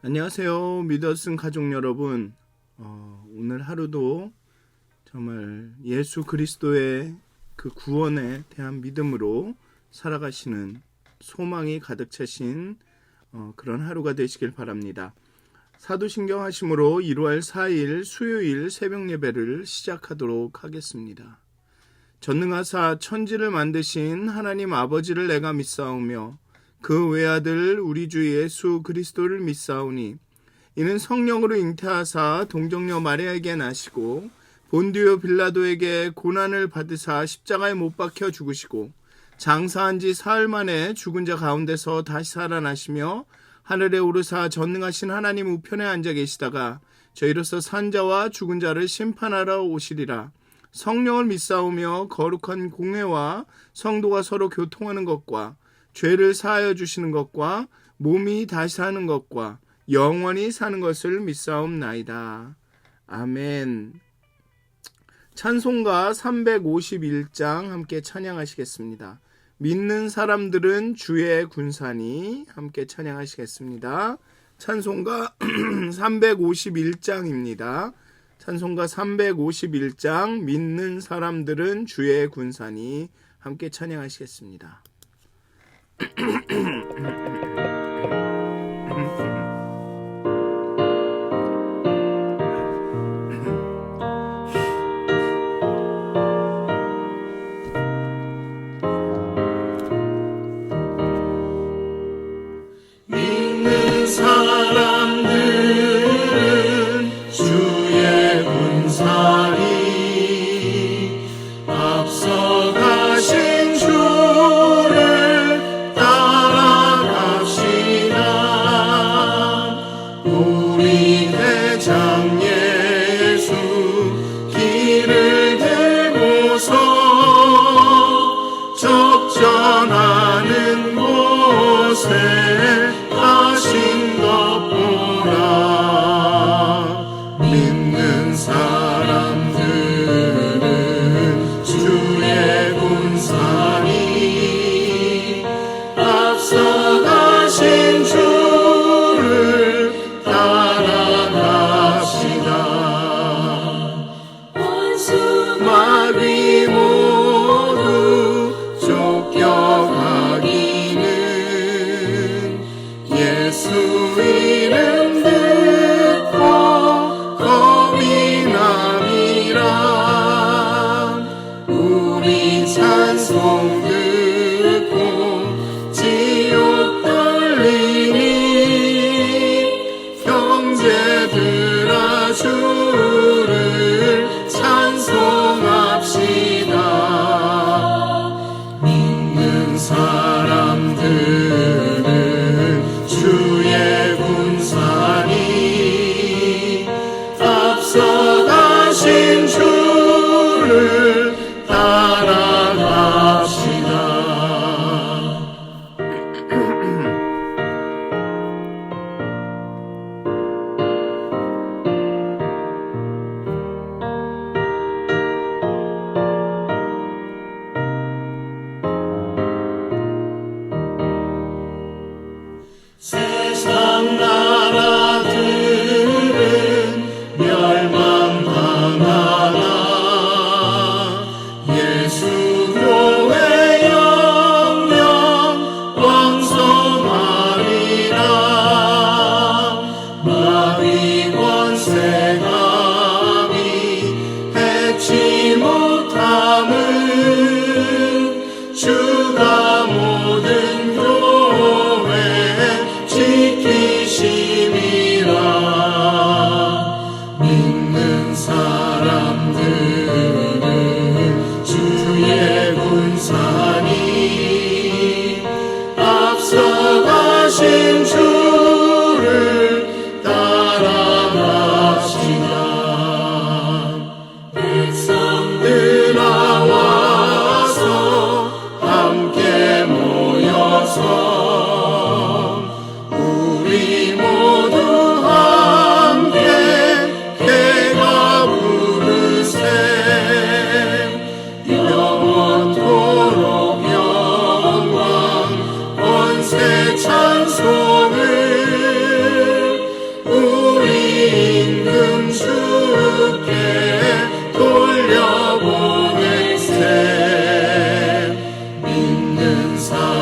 안녕하세요. 믿었은 가족 여러분. 오늘 하루도 정말 예수 그리스도의 그 구원에 대한 믿음으로 살아가시는 소망이 가득 차신 그런 하루가 되시길 바랍니다. 사도신경 하심으로 1월 4일 수요일 새벽 예배를 시작하도록 하겠습니다. 전능하사 천지를 만드신 하나님 아버지를 내가 믿사오며 그 외아들 우리 주 예수 그리스도를 믿사오니 이는 성령으로 잉태하사 동정녀 마리아에게 나시고 본디오 빌라도에게 고난을 받으사 십자가에 못 박혀 죽으시고 장사한 지 사흘 만에 죽은 자 가운데서 다시 살아나시며 하늘에 오르사 전능하신 하나님 우편에 앉아 계시다가 저희로서 산자와 죽은 자를 심판하러 오시리라. 성령을 믿사오며 거룩한 공회와 성도가 서로 교통하는 것과 죄를 사하여 주시는 것과 몸이 다시 사는 것과 영원히 사는 것을 믿사옵나이다. 아멘. 찬송가 351장 함께 찬양하시겠습니다. 믿는 사람들은 주의 군사니 함께 찬양하시겠습니다. 찬송가 351장입니다. 찬송가 351장 믿는 사람들은 주의 군사니 함께 찬양하시겠습니다. 믿는 사람들은 주의 군사니 앞서가신 주를 따라갑시다. 우리 대장 예수 길을 들고서 적전하는 곳에 가신 것 보라. 믿는 사람들은 주의 군사니 앞서가신 주를 따라갑시다. 원수 마귀 모두 쫓겨가기는 예수 이름 듣고 겁이 남이라. 우리 찬송 듣고 지옥 떨리니 형제들아 주를 찬송합시다. 믿는 사람들은 주의 군사니 앞서가신 주를 따라갑시다.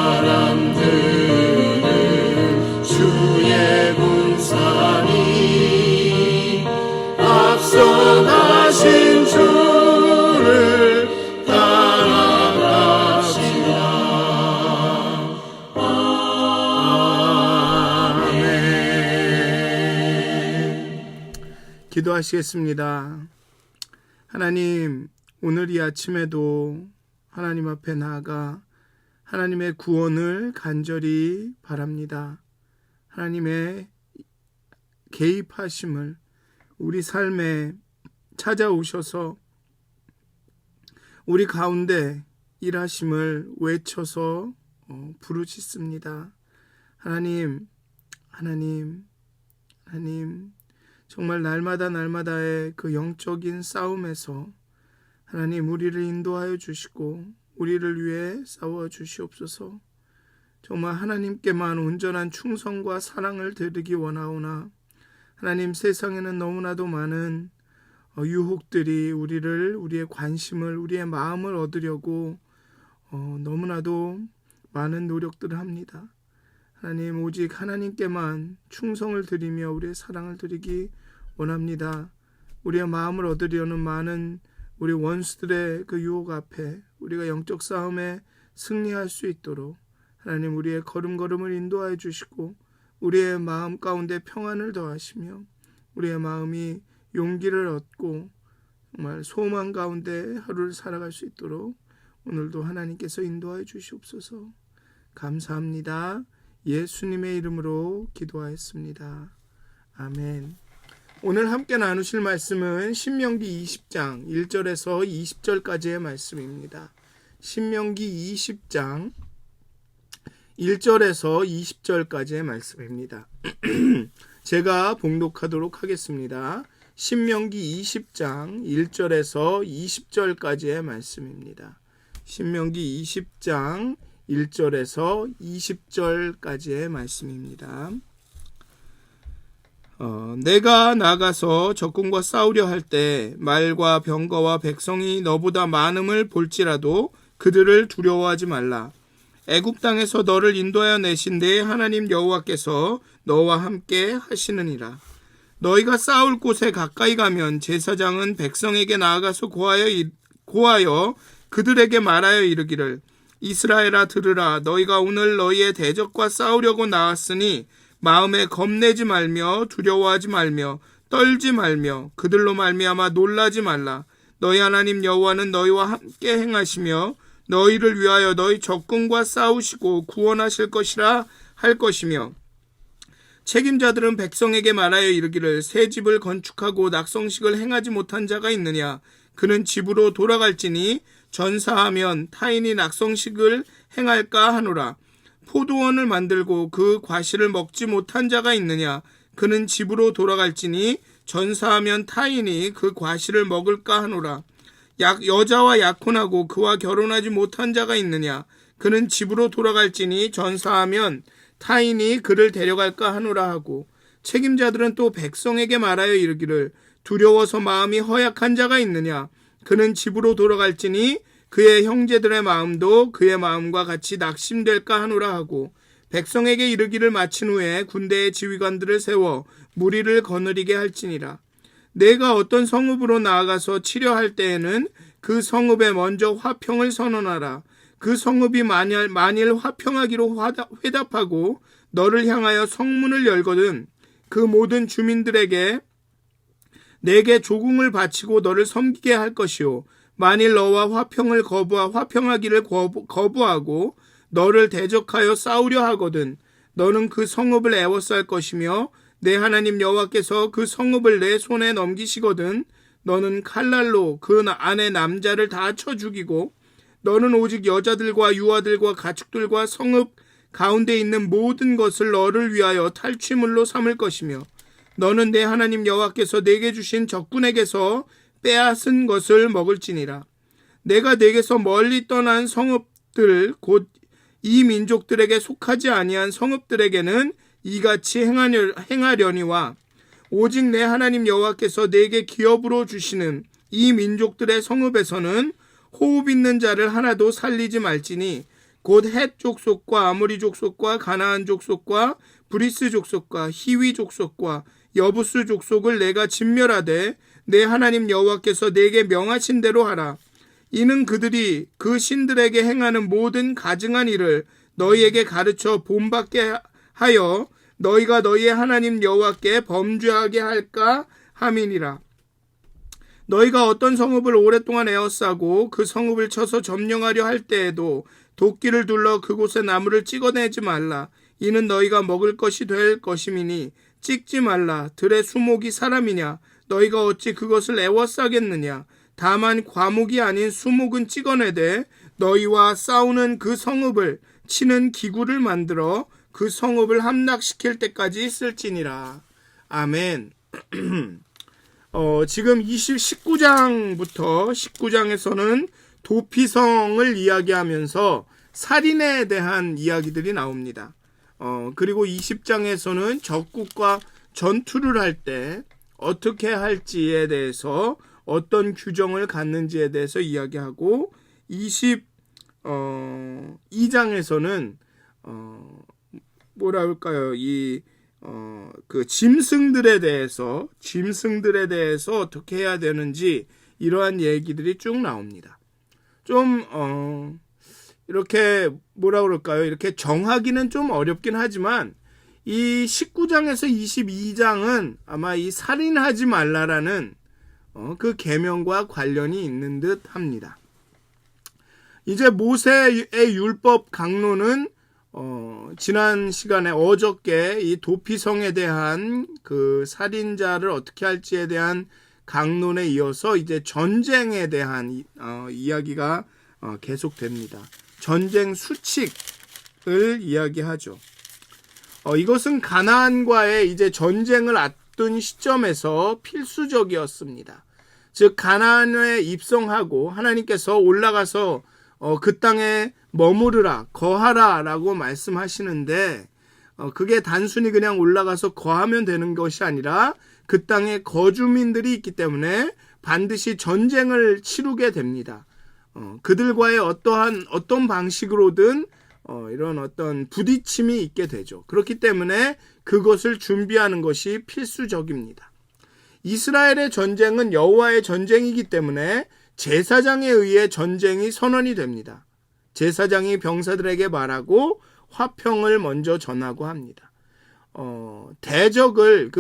사람들은 주의 분산이 앞서가신 주를 따라갑시다. 아멘. 기도하시겠습니다. 하나님, 오늘 이 아침에도 하나님 앞에 나아가 하나님의 구원을 간절히 바랍니다. 하나님의 개입하심을 우리 삶에 찾아오셔서 우리 가운데 일하심을 외쳐서 부르짖습니다. 하나님, 하나님, 하나님, 정말 날마다의 그 영적인 싸움에서 하나님 우리를 인도하여 주시고 우리를 위해 싸워 주시옵소서. 정말 하나님께만 온전한 충성과 사랑을 드리기 원하오나 하나님, 세상에는 너무나도 많은 유혹들이 우리의 관심을, 우리의 마음을 얻으려고 너무나도 많은 노력들을 합니다. 하나님, 오직 하나님께만 충성을 드리며 우리의 사랑을 드리기 원합니다. 우리의 마음을 얻으려는 많은 우리 원수들의 그 유혹 앞에 우리가 영적 싸움에 승리할 수 있도록 하나님, 우리의 걸음걸음을 인도하여 주시고 우리의 마음 가운데 평안을 더하시며 우리의 마음이 용기를 얻고 정말 소망 가운데 하루를 살아갈 수 있도록 오늘도 하나님께서 인도하여 주시옵소서. 감사합니다. 예수님의 이름으로 기도하였습니다. 아멘. 오늘 함께 나누실 말씀은 신명기 20장 1절에서 20절까지의 말씀입니다. 신명기 20장 1절에서 20절까지의 말씀입니다. 제가 봉독하도록 하겠습니다. 신명기 20장 1절에서 20절까지의 말씀입니다. 신명기 20장 1절에서 20절까지의 말씀입니다. 내가 나가서 적군과 싸우려 할 때 말과 병거와 백성이 너보다 많음을 볼지라도 그들을 두려워하지 말라. 애굽 땅에서 너를 인도하여 내신 내 하나님 여호와께서 너와 함께 하시느니라. 너희가 싸울 곳에 가까이 가면 제사장은 백성에게 나아가서 고하여 그들에게 말하여 이르기를, 이스라엘아 들으라. 너희가 오늘 너희의 대적과 싸우려고 나왔으니 마음에 겁내지 말며 두려워하지 말며 떨지 말며 그들로 말미암아 놀라지 말라. 너희 하나님 여호와는 너희와 함께 행하시며 너희를 위하여 너희 적군과 싸우시고 구원하실 것이라 할 것이며, 책임자들은 백성에게 말하여 이르기를, 새 집을 건축하고 낙성식을 행하지 못한 자가 있느냐? 그는 집으로 돌아갈지니 전사하면 타인이 낙성식을 행할까 하노라. 포도원을 만들고 그 과실을 먹지 못한 자가 있느냐? 그는 집으로 돌아갈지니 전사하면 타인이 그 과실을 먹을까 하노라. 여자와 약혼하고 그와 결혼하지 못한 자가 있느냐? 그는 집으로 돌아갈지니 전사하면 타인이 그를 데려갈까 하노라 하고, 책임자들은 또 백성에게 말하여 이르기를, 두려워서 마음이 허약한 자가 있느냐? 그는 집으로 돌아갈지니 그의 형제들의 마음도 그의 마음과 같이 낙심될까 하노라 하고, 백성에게 이르기를 마친 후에 군대의 지휘관들을 세워 무리를 거느리게 할지니라. 내가 어떤 성읍으로 나아가서 치려할 때에는 그 성읍에 먼저 화평을 선언하라. 그 성읍이 만일 화평하기로 회답하고 너를 향하여 성문을 열거든 그 모든 주민들에게 내게 조공을 바치고 너를 섬기게 할 것이요, 만일 너와 화평하기를 거부하고 너를 대적하여 싸우려 하거든 너는 그 성읍을 애워쌀 것이며 내 하나님 여호와께서 그 성읍을 내 손에 넘기시거든 너는 칼날로 그 안에 남자를 다 쳐 죽이고 너는 오직 여자들과 유아들과 가축들과 성읍 가운데 있는 모든 것을 너를 위하여 탈취물로 삼을 것이며, 너는 내 하나님 여호와께서 내게 주신 적군에게서 빼앗은 것을 먹을지니라. 내가 내게서 멀리 떠난 성읍들 곧 이 민족들에게 속하지 아니한 성읍들에게는 이같이 행하려니와, 오직 내 하나님 여호와께서 내게 기업으로 주시는 이 민족들의 성읍에서는 호흡 있는 자를 하나도 살리지 말지니 곧 헷 족속과 아모리 족속과 가나안 족속과 브리스 족속과 히위 족속과 여부스 족속을 내가 진멸하되 내 하나님 여호와께서 내게 명하신 대로 하라. 이는 그들이 그 신들에게 행하는 모든 가증한 일을 너희에게 가르쳐 본받게 하여 너희가 너희의 하나님 여호와께 범죄하게 할까 함이니라. 너희가 어떤 성읍을 오랫동안 에워싸고 그 성읍을 쳐서 점령하려 할 때에도 도끼를 둘러 그곳에 나무를 찍어내지 말라. 이는 너희가 먹을 것이 될 것임이니 찍지 말라. 들의 수목이 사람이냐? 너희가 어찌 그것을 에워싸겠느냐? 다만 과목이 아닌 수목은 찍어내되 너희와 싸우는 그 성읍을 치는 기구를 만들어 그 성읍을 함락시킬 때까지 쓸지니라. 아멘. 지금 19장부터 19장에서는 도피성을 이야기하면서 살인에 대한 이야기들이 나옵니다. 그리고 20장에서는 적국과 전투를 할 때 어떻게 할지에 대해서 어떤 규정을 갖는지에 대해서 이야기하고 22장에서는 뭐라 할까요? 그 짐승들에 대해서 어떻게 해야 되는지 이러한 얘기들이 쭉 나옵니다. 좀 이렇게 뭐라 그럴까요? 이렇게 정하기는 좀 어렵긴 하지만 이 19장에서 22장은 아마 이 살인하지 말라라는 그 계명과 관련이 있는 듯 합니다. 이제 모세의 율법 강론은 지난 시간에 어저께 이 도피성에 대한 그 살인자를 어떻게 할지에 대한 강론에 이어서 이제 전쟁에 대한 이야기가 계속됩니다. 전쟁 수칙을 이야기하죠. 이것은 가나안과의 이제 전쟁을 앞둔 시점에서 필수적이었습니다. 즉 가나안에 입성하고 하나님께서 올라가서 그 땅에 머무르라 거하라 라고 말씀하시는데 그게 단순히 그냥 올라가서 거하면 되는 것이 아니라 그 땅에 거주민들이 있기 때문에 반드시 전쟁을 치르게 됩니다. 그들과의 어떤 방식으로든 이런 어떤 부딪힘이 있게 되죠. 그렇기 때문에 그것을 준비하는 것이 필수적입니다. 이스라엘의 전쟁은 여호와의 전쟁이기 때문에 제사장에 의해 전쟁이 선언이 됩니다. 제사장이 병사들에게 말하고 화평을 먼저 전하고 합니다. 대적을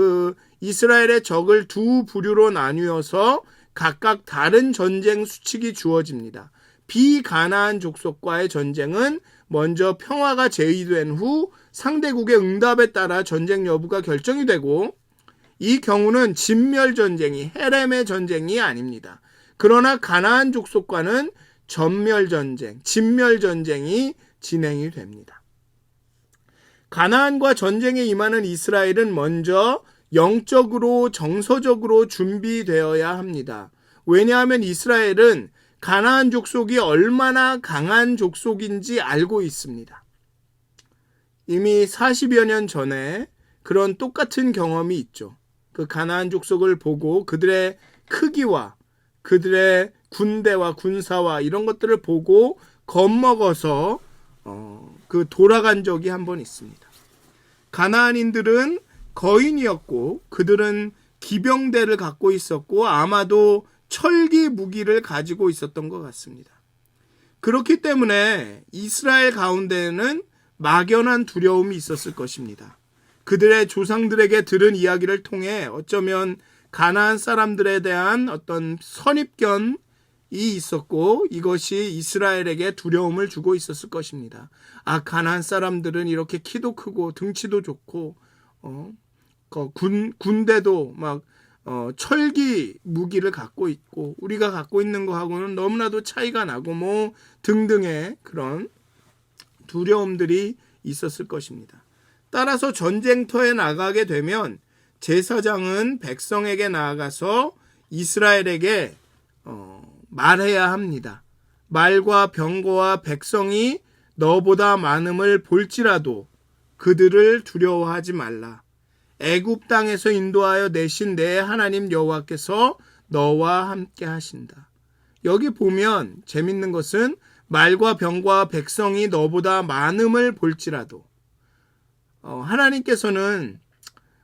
이스라엘의 적을 두 부류로 나뉘어서 각각 다른 전쟁 수칙이 주어집니다. 비가나안 족속과의 전쟁은 먼저 평화가 제의된 후 상대국의 응답에 따라 전쟁 여부가 결정이 되고 이 경우는 진멸전쟁이 헤렘의 전쟁이 아닙니다. 그러나 가나안 족속과는 전멸전쟁, 진멸전쟁이 진행이 됩니다. 가나안과 전쟁에 임하는 이스라엘은 먼저 영적으로 정서적으로 준비되어야 합니다. 왜냐하면 이스라엘은 가나안 족속이 얼마나 강한 족속인지 알고 있습니다. 이미 40여 년 전에 그런 똑같은 경험이 있죠. 그 가나안 족속을 보고 그들의 크기와 그들의 군대와 군사와 이런 것들을 보고 겁먹어서 돌아간 적이 한 번 있습니다. 가나안인들은 거인이었고 그들은 기병대를 갖고 있었고 아마도 철기 무기를 가지고 있었던 것 같습니다. 그렇기 때문에 이스라엘 가운데에는 막연한 두려움이 있었을 것입니다. 그들의 조상들에게 들은 이야기를 통해 어쩌면 가나안 사람들에 대한 어떤 선입견이 있었고 이것이 이스라엘에게 두려움을 주고 있었을 것입니다. 가나안 사람들은 이렇게 키도 크고 등치도 좋고 군대도 막 철기 무기를 갖고 있고 우리가 갖고 있는 거하고는 너무나도 차이가 나고 뭐 등등의 그런 두려움들이 있었을 것입니다. 따라서 전쟁터에 나가게 되면 제사장은 백성에게 나아가서 이스라엘에게 말해야 합니다. 말과 병거와 백성이 너보다 많음을 볼지라도 그들을 두려워하지 말라. 애굽 땅에서 인도하여 내신 내 하나님 여호와께서 너와 함께 하신다. 여기 보면 재밌는 것은 말과 병과 백성이 너보다 많음을 볼지라도 하나님께서는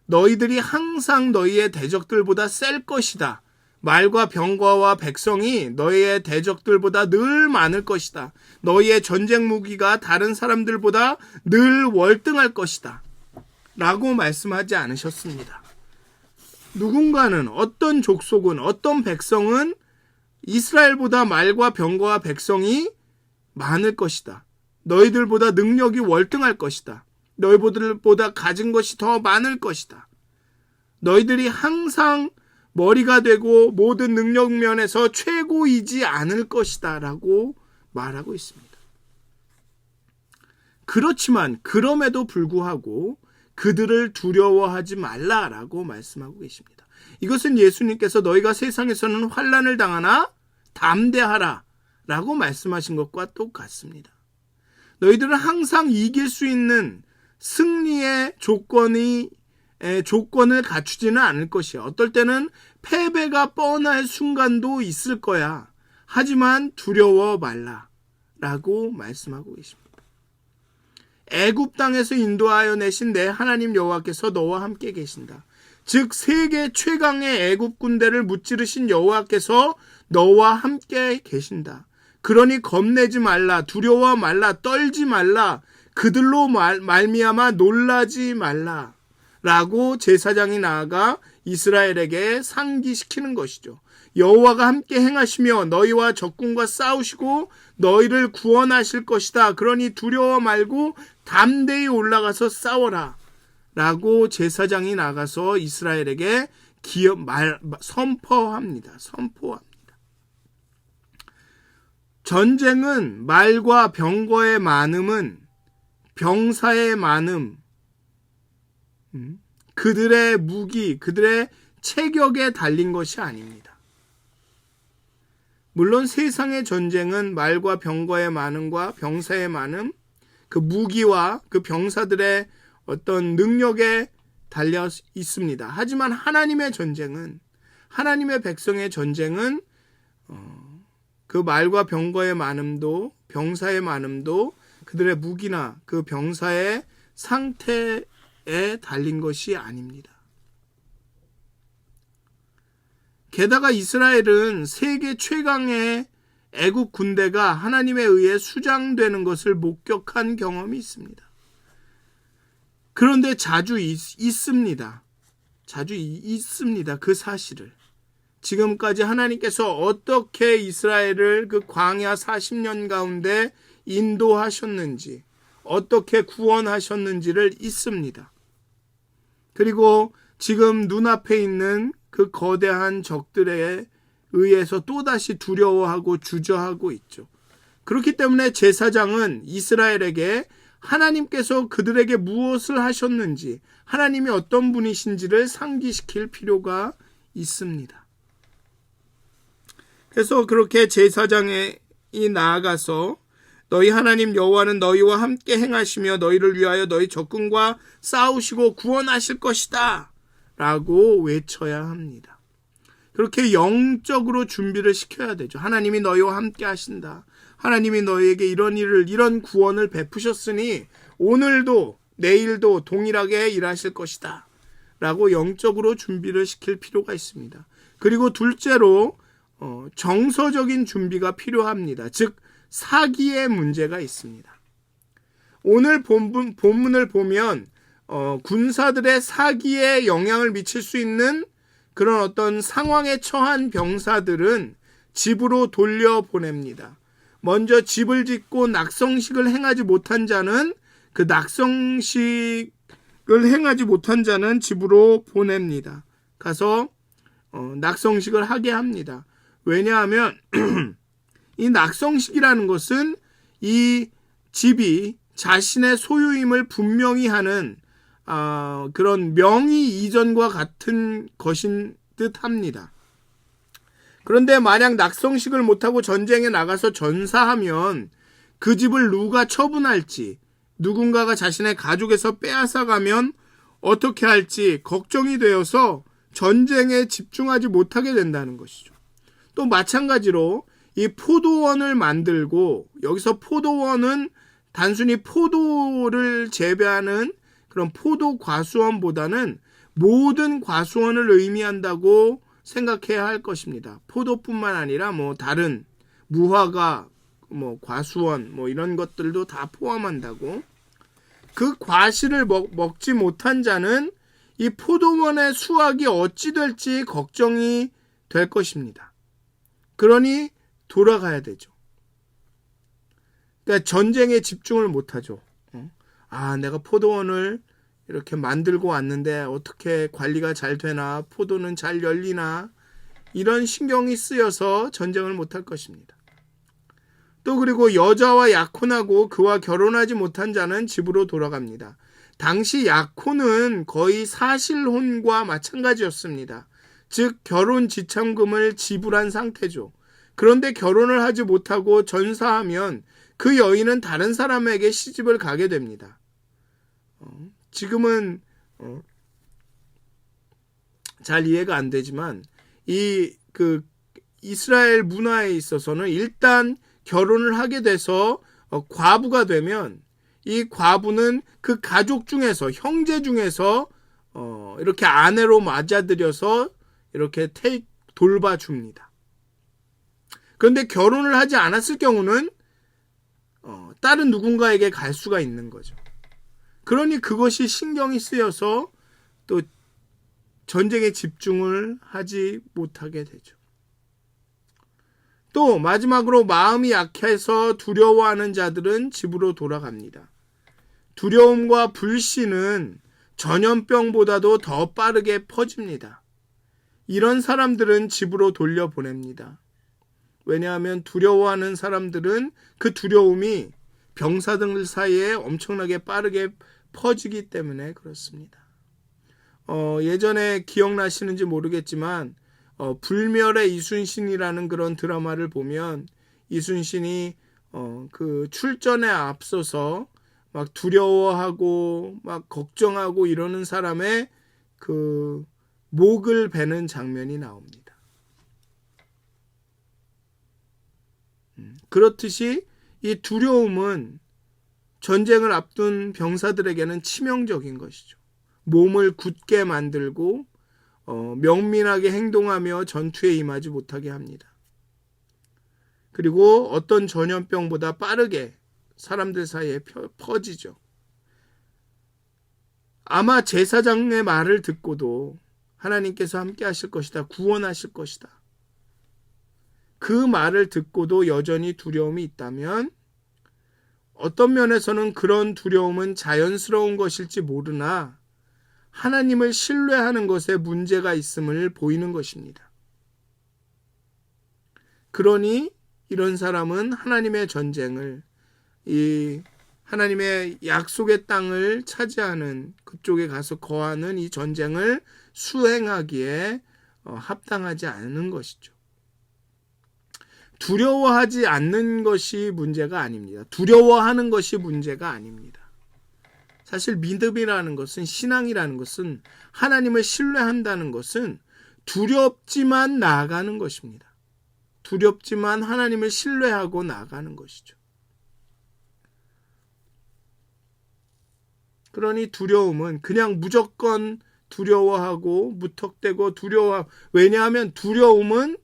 너희들이 항상 너희의 대적들보다 셀 것이다. 말과 병과와 백성이 너희의 대적들보다 늘 많을 것이다. 너희의 전쟁 무기가 다른 사람들보다 늘 월등할 것이다. 라고 말씀하지 않으셨습니다. 누군가는, 어떤 족속은, 어떤 백성은 이스라엘보다 말과 병과 백성이 많을 것이다. 너희들보다 능력이 월등할 것이다. 너희들보다 가진 것이 더 많을 것이다. 너희들이 항상 머리가 되고 모든 능력 면에서 최고이지 않을 것이다 라고 말하고 있습니다. 그렇지만 그럼에도 불구하고 그들을 두려워하지 말라라고 말씀하고 계십니다. 이것은 예수님께서 너희가 세상에서는 환난을 당하나 담대하라 라고 말씀하신 것과 똑같습니다. 너희들은 항상 이길 수 있는 승리의 조건을 갖추지는 않을 것이야. 어떨 때는 패배가 뻔할 순간도 있을 거야. 하지만 두려워 말라 라고 말씀하고 계십니다. 애굽 땅에서 인도하여 내신 내 하나님 여호와께서 너와 함께 계신다. 즉 세계 최강의 애굽 군대를 무찌르신 여호와께서 너와 함께 계신다. 그러니 겁내지 말라, 두려워 말라, 떨지 말라, 그들로 말미암아 놀라지 말라 라고 제사장이 나아가 이스라엘에게 상기시키는 것이죠. 여호와가 함께 행하시며 너희와 적군과 싸우시고 너희를 구원하실 것이다. 그러니 두려워 말고 담대히 올라가서 싸워라 라고 제사장이 나가서 이스라엘에게 선포합니다. 전쟁은 말과 병거의 많음은 병사의 많음, 그들의 무기, 그들의 체격에 달린 것이 아닙니다. 물론 세상의 전쟁은 말과 병거의 많음과 병사의 많음, 그 무기와 그 병사들의 어떤 능력에 달려 있습니다. 하지만 하나님의 전쟁은, 하나님의 백성의 전쟁은 그 말과 병거의 많음도, 병사의 많음도 그들의 무기나 그 병사의 상태에 달린 것이 아닙니다. 게다가 이스라엘은 세계 최강의 애국 군대가 하나님에 의해 수장되는 것을 목격한 경험이 있습니다. 그런데 자주 있습니다. 그 사실을. 지금까지 하나님께서 어떻게 이스라엘을 그 광야 40년 가운데 인도하셨는지, 어떻게 구원하셨는지를 있습니다. 그리고 지금 눈앞에 있는 그 거대한 적들에 의해서 또다시 두려워하고 주저하고 있죠. 그렇기 때문에 제사장은 이스라엘에게 하나님께서 그들에게 무엇을 하셨는지, 하나님이 어떤 분이신지를 상기시킬 필요가 있습니다. 그래서 그렇게 제사장이 나아가서 너희 하나님 여호와는 너희와 함께 행하시며 너희를 위하여 너희 적군과 싸우시고 구원하실 것이다 라고 외쳐야 합니다. 그렇게 영적으로 준비를 시켜야 되죠. 하나님이 너희와 함께 하신다. 하나님이 너희에게 이런 구원을 베푸셨으니 오늘도 내일도 동일하게 일하실 것이다 라고 영적으로 준비를 시킬 필요가 있습니다. 그리고 둘째로 정서적인 준비가 필요합니다. 즉 사기의 문제가 있습니다. 오늘 본문을 보면 군사들의 사기에 영향을 미칠 수 있는 그런 어떤 상황에 처한 병사들은 집으로 돌려보냅니다. 먼저 집을 짓고 낙성식을 행하지 못한 자는 집으로 보냅니다. 가서 낙성식을 하게 합니다. 왜냐하면 이 낙성식이라는 것은 이 집이 자신의 소유임을 분명히 하는 그런 명의 이전과 같은 것인 듯 합니다. 그런데 만약 낙성식을 못하고 전쟁에 나가서 전사하면 그 집을 누가 처분할지, 누군가가 자신의 가족에서 빼앗아가면 어떻게 할지 걱정이 되어서 전쟁에 집중하지 못하게 된다는 것이죠. 또 마찬가지로 이 포도원을 만들고, 여기서 포도원은 단순히 포도를 재배하는 그런 포도 과수원보다는 모든 과수원을 의미한다고 생각해야 할 것입니다. 포도뿐만 아니라 다른 무화과, 과수원, 이런 것들도 다 포함한다고. 그 과실을 먹지 못한 자는 이 포도원의 수확이 어찌 될지 걱정이 될 것입니다. 그러니 돌아가야 되죠. 그러니까 전쟁에 집중을 못하죠. 내가 포도원을 이렇게 만들고 왔는데 어떻게 관리가 잘 되나, 포도는 잘 열리나, 이런 신경이 쓰여서 전쟁을 못할 것입니다. 또 그리고 여자와 약혼하고 그와 결혼하지 못한 자는 집으로 돌아갑니다. 당시 약혼은 거의 사실혼과 마찬가지였습니다. 즉 결혼 지참금을 지불한 상태죠. 그런데 결혼을 하지 못하고 전사하면 그 여인은 다른 사람에게 시집을 가게 됩니다. 지금은 잘 이해가 안 되지만 이스라엘 문화에 있어서는 일단 결혼을 하게 돼서 과부가 되면 이 과부는 그 가족 중에서, 형제 중에서 이렇게 아내로 맞아들여서 이렇게 돌봐줍니다. 그런데 결혼을 하지 않았을 경우는 다른 누군가에게 갈 수가 있는 거죠. 그러니 그것이 신경이 쓰여서 또 전쟁에 집중을 하지 못하게 되죠. 또 마지막으로 마음이 약해서 두려워하는 자들은 집으로 돌아갑니다. 두려움과 불신은 전염병보다도 더 빠르게 퍼집니다. 이런 사람들은 집으로 돌려보냅니다. 왜냐하면 두려워하는 사람들은 그 두려움이 병사들 사이에 엄청나게 빠르게 퍼지기 때문에 그렇습니다. 예전에 기억나시는지 모르겠지만 불멸의 이순신이라는 그런 드라마를 보면 이순신이 그 출전에 앞서서 막 두려워하고 막 걱정하고 이러는 사람의 그 목을 베는 장면이 나옵니다. 그렇듯이 이 두려움은 전쟁을 앞둔 병사들에게는 치명적인 것이죠. 몸을 굳게 만들고 명민하게 행동하며 전투에 임하지 못하게 합니다. 그리고 어떤 전염병보다 빠르게 사람들 사이에 퍼지죠. 아마 제사장의 말을 듣고도 하나님께서 함께 하실 것이다, 구원하실 것이다, 그 말을 듣고도 여전히 두려움이 있다면 어떤 면에서는 그런 두려움은 자연스러운 것일지 모르나 하나님을 신뢰하는 것에 문제가 있음을 보이는 것입니다. 그러니 이런 사람은 하나님의 전쟁을, 이 하나님의 약속의 땅을 차지하는 그쪽에 가서 거하는 이 전쟁을 수행하기에 합당하지 않은 것이죠. 두려워하지 않는 것이 문제가 아닙니다. 두려워하는 것이 문제가 아닙니다. 사실 믿음이라는 것은, 신앙이라는 것은, 하나님을 신뢰한다는 것은 두렵지만 나아가는 것입니다. 두렵지만 하나님을 신뢰하고 나아가는 것이죠. 그러니 두려움은 그냥 무조건 두려워하고 무턱대고 왜냐하면 두려움은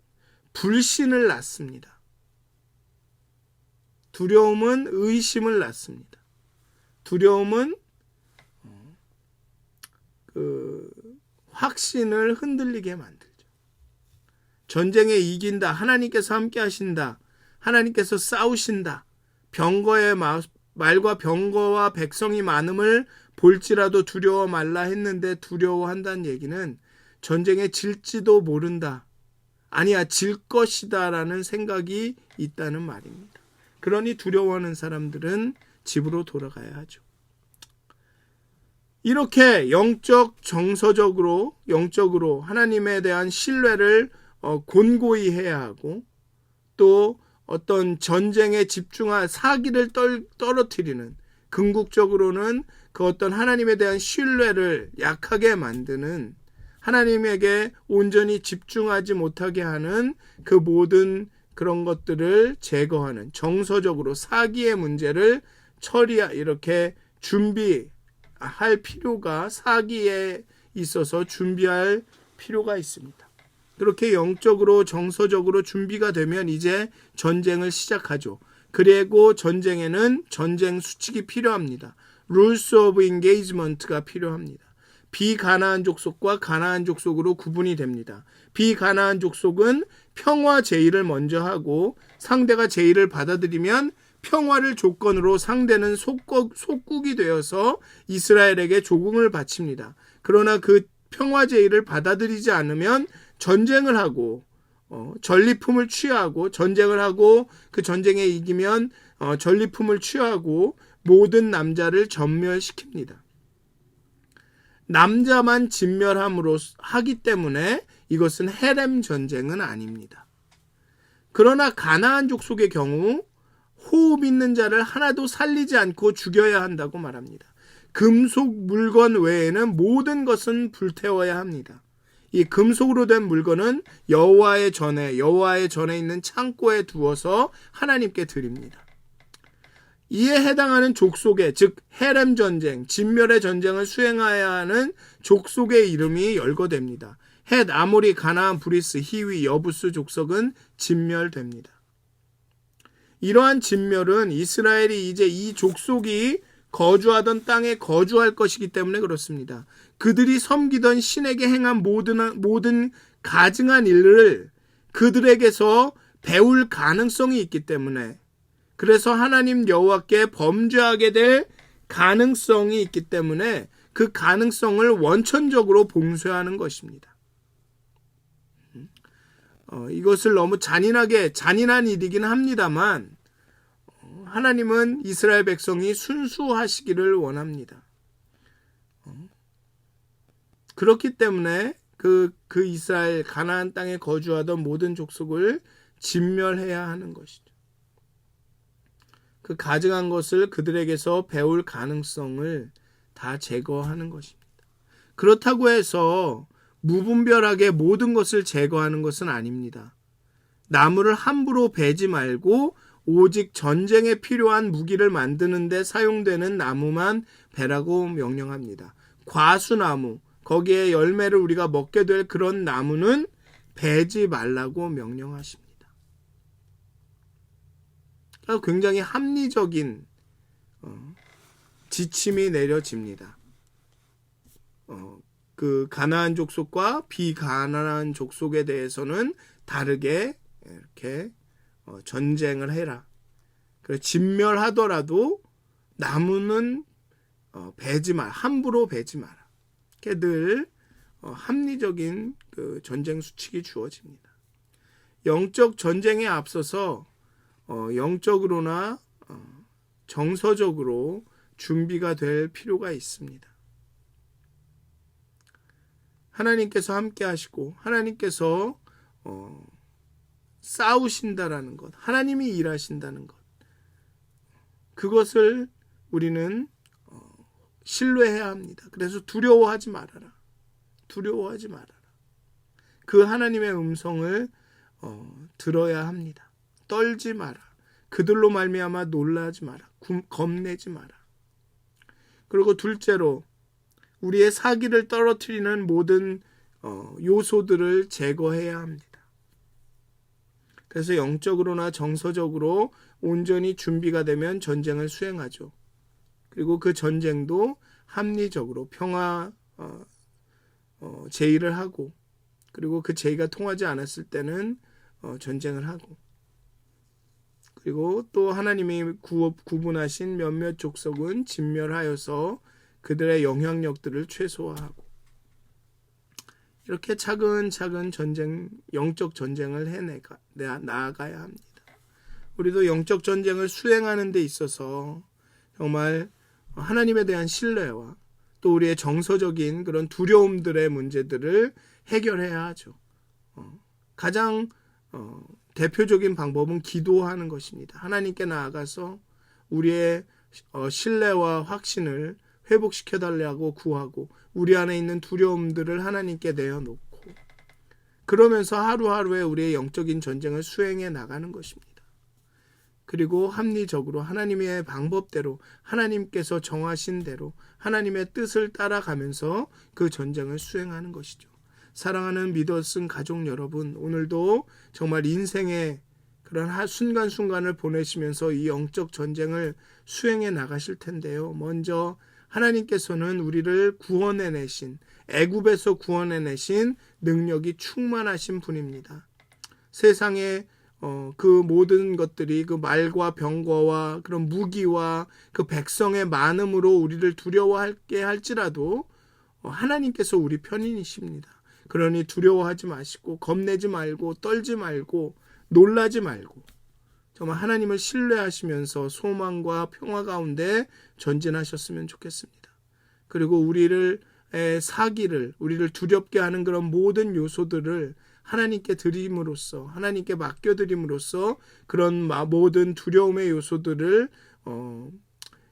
불신을 낳습니다. 두려움은 의심을 낳습니다. 두려움은 확신을 흔들리게 만들죠. 전쟁에 이긴다, 하나님께서 함께 하신다, 하나님께서 싸우신다, 말과 병거와 백성이 많음을 볼지라도 두려워 말라 했는데 두려워한다는 얘기는 전쟁에 질지도 모른다, 아니야 질 것이다 라는 생각이 있다는 말입니다. 그러니 두려워하는 사람들은 집으로 돌아가야 하죠. 이렇게 영적으로 하나님에 대한 신뢰를 곤고히 해야 하고, 또 어떤 전쟁에 집중한 사기를 떨어뜨리는, 궁극적으로는 그 어떤 하나님에 대한 신뢰를 약하게 만드는, 하나님에게 온전히 집중하지 못하게 하는 그 모든 그런 것들을 제거하는 정서적으로 사기의 문제를 이렇게 준비할 필요가 사기에 있어서 준비할 필요가 있습니다. 그렇게 영적으로 정서적으로 준비가 되면 이제 전쟁을 시작하죠. 그리고 전쟁에는 전쟁 수칙이 필요합니다. Rules of Engagement가 필요합니다. 비가나안 족속과 가나안 족속으로 구분이 됩니다. 비가나안 족속은 평화 제의를 먼저 하고 상대가 제의를 받아들이면 평화를 조건으로 상대는 속국이 되어서 이스라엘에게 조공을 바칩니다. 그러나 그 평화 제의를 받아들이지 않으면 전쟁을 하고 전리품을 취하고 전쟁을 하고 그 전쟁에 이기면 전리품을 취하고 모든 남자를 전멸시킵니다. 남자만 진멸함으로 하기 때문에 이것은 헤렘 전쟁은 아닙니다. 그러나 가나안 족속의 경우 호흡 있는 자를 하나도 살리지 않고 죽여야 한다고 말합니다. 금속 물건 외에는 모든 것은 불태워야 합니다. 이 금속으로 된 물건은 여호와의 전에 있는 창고에 두어서 하나님께 드립니다. 이에 해당하는 족속의 즉 헤렘 전쟁, 진멸의 전쟁을 수행해야 하는 족속의 이름이 열거됩니다. 헷, 아모리, 가나안, 브리스, 히위, 여부스 족속은 진멸됩니다. 이러한 진멸은 이스라엘이 이제 이 족속이 거주하던 땅에 거주할 것이기 때문에 그렇습니다. 그들이 섬기던 신에게 행한 모든 가증한 일을 그들에게서 배울 가능성이 있기 때문에 그래서 하나님 여호와께 범죄하게 될 가능성이 있기 때문에 그 가능성을 원천적으로 봉쇄하는 것입니다. 이것을 너무 잔인한 일이긴 합니다만 하나님은 이스라엘 백성이 순수하시기를 원합니다. 그렇기 때문에 그 이스라엘 가나안 땅에 거주하던 모든 족속을 진멸해야 하는 것이죠. 그 가증한 것을 그들에게서 배울 가능성을 다 제거하는 것입니다. 그렇다고 해서 무분별하게 모든 것을 제거하는 것은 아닙니다. 나무를 함부로 베지 말고 오직 전쟁에 필요한 무기를 만드는 데 사용되는 나무만 베라고 명령합니다. 과수나무, 거기에 열매를 우리가 먹게 될 그런 나무는 베지 말라고 명령하십니다. 굉장히 합리적인 지침이 내려집니다. 그 가나안 족속과 비가나안 족속에 대해서는 다르게 이렇게 전쟁을 해라. 그래서 진멸하더라도 나무는 베지 마라. 함부로 베지 마라. 이렇게 늘 합리적인 그 전쟁 수칙이 주어집니다. 영적 전쟁에 앞서서 영적으로나 정서적으로 준비가 될 필요가 있습니다. 하나님께서 함께 하시고 하나님께서 싸우신다라는 것, 하나님이 일하신다는 것, 그것을 우리는 신뢰해야 합니다. 그래서 두려워하지 말아라. 두려워하지 말아라. 그 하나님의 음성을 들어야 합니다. 떨지 마라. 그들로 말미암아 놀라지 마라. 겁내지 마라. 그리고 둘째로 우리의 사기를 떨어뜨리는 모든 요소들을 제거해야 합니다. 그래서 영적으로나 정서적으로 온전히 준비가 되면 전쟁을 수행하죠. 그리고 그 전쟁도 합리적으로 평화 제의를 하고 그리고 그 제의가 통하지 않았을 때는 전쟁을 하고 그리고 또 하나님이 구분하신 몇몇 족속은 진멸하여서 그들의 영향력들을 최소화하고 이렇게 차근차근 영적 전쟁을 나아가야 합니다. 우리도 영적 전쟁을 수행하는 데 있어서 정말 하나님에 대한 신뢰와 또 우리의 정서적인 그런 두려움들의 문제들을 해결해야 하죠. 가장 대표적인 방법은 기도하는 것입니다. 하나님께 나아가서 우리의 신뢰와 확신을 회복시켜달라고 구하고 우리 안에 있는 두려움들을 하나님께 내어놓고 그러면서 하루하루에 우리의 영적인 전쟁을 수행해 나가는 것입니다. 그리고 합리적으로 하나님의 방법대로 하나님께서 정하신 대로 하나님의 뜻을 따라가면서 그 전쟁을 수행하는 것이죠. 사랑하는 믿었은 가족 여러분, 오늘도 정말 인생의 그런 순간순간을 보내시면서 이 영적 전쟁을 수행해 나가실 텐데요. 먼저 하나님께서는 우리를 구원해내신, 애굽에서 구원해내신 능력이 충만하신 분입니다. 세상에 그 모든 것들이 그 말과 병거와 그런 무기와 그 백성의 많음으로 우리를 두려워하게 할지라도 하나님께서 우리 편인이십니다. 그러니 두려워하지 마시고 겁내지 말고 떨지 말고 놀라지 말고 정말 하나님을 신뢰하시면서 소망과 평화 가운데 전진하셨으면 좋겠습니다. 그리고 우리를 두렵게 하는 그런 모든 요소들을 하나님께 드림으로써 하나님께 맡겨드림으로써 그런 모든 두려움의 요소들을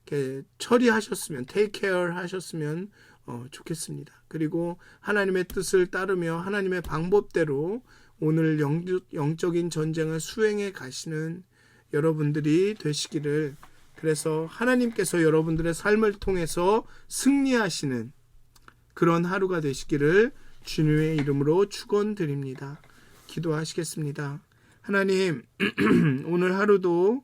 이렇게 처리하셨으면 take care 하셨으면 좋겠습니다. 그리고 하나님의 뜻을 따르며 하나님의 방법대로 오늘 영적인 전쟁을 수행해 가시는 여러분들이 되시기를, 그래서 하나님께서 여러분들의 삶을 통해서 승리하시는 그런 하루가 되시기를 주님의 이름으로 축원드립니다. 기도하시겠습니다. 하나님, 오늘 하루도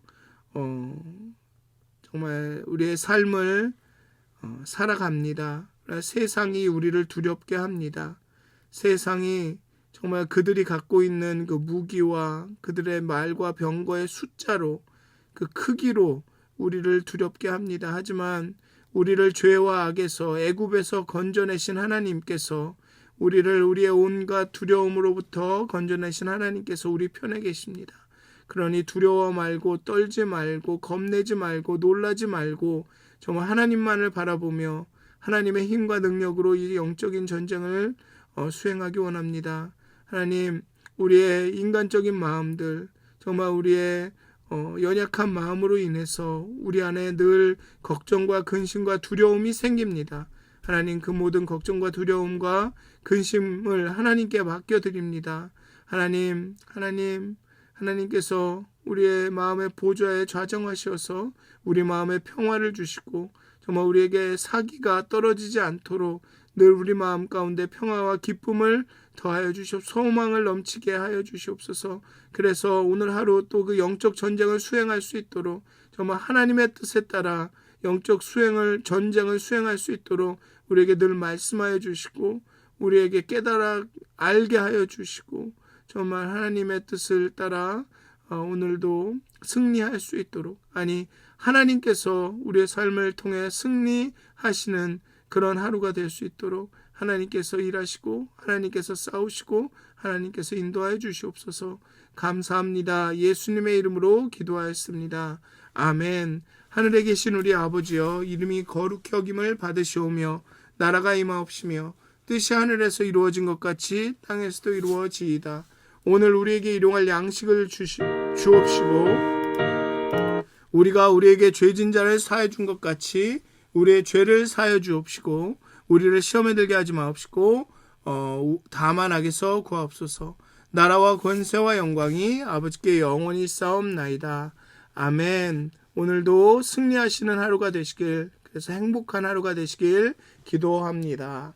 정말 우리의 삶을 살아갑니다. 세상이 우리를 두렵게 합니다. 세상이 정말 그들이 갖고 있는 그 무기와 그들의 말과 병거의 숫자로 그 크기로 우리를 두렵게 합니다. 하지만 우리를 죄와 악에서 애굽에서 건져내신 하나님께서 우리를 우리의 온갖 두려움으로부터 건져내신 하나님께서 우리 편에 계십니다. 그러니 두려워 말고 떨지 말고 겁내지 말고 놀라지 말고 정말 하나님만을 바라보며 하나님의 힘과 능력으로 이 영적인 전쟁을 수행하기 원합니다. 하나님, 우리의 인간적인 마음들, 정말 우리의 연약한 마음으로 인해서 우리 안에 늘 걱정과 근심과 두려움이 생깁니다. 하나님, 그 모든 걱정과 두려움과 근심을 하나님께 맡겨드립니다. 하나님께서 우리의 마음의 보좌에 좌정하셔서 우리 마음에 평화를 주시고 정말 우리에게 사기가 떨어지지 않도록 늘 우리 마음 가운데 평화와 기쁨을 더하여 주시옵소서. 소망을 넘치게 하여 주시옵소서. 그래서 오늘 하루 또 그 영적 전쟁을 수행할 수 있도록 정말 하나님의 뜻에 따라 영적 전쟁을 수행할 수 있도록 우리에게 늘 말씀하여 주시고 우리에게 깨달아 알게 하여 주시고 정말 하나님의 뜻을 따라 오늘도 승리할 수 있도록, 하나님께서 우리의 삶을 통해 승리하시는 그런 하루가 될 수 있도록 하나님께서 일하시고 하나님께서 싸우시고 하나님께서 인도하여 주시옵소서. 감사합니다. 예수님의 이름으로 기도하였습니다. 아멘. 하늘에 계신 우리 아버지여, 이름이 거룩히 여김을 받으시오며 나라가 임하옵시며 뜻이 하늘에서 이루어진 것 같이 땅에서도 이루어지이다. 오늘 우리에게 일용할 양식을 주옵시고 우리가 우리에게 죄진 자를 사해 준 것 같이 우리의 죄를 사여 주옵시고 우리를 시험에 들게 하지 마옵시고 다만 악에서 구하옵소서. 나라와 권세와 영광이 아버지께 영원히 싸움나이다. 아멘. 오늘도 승리하시는 하루가 되시길, 그래서 행복한 하루가 되시길 기도합니다.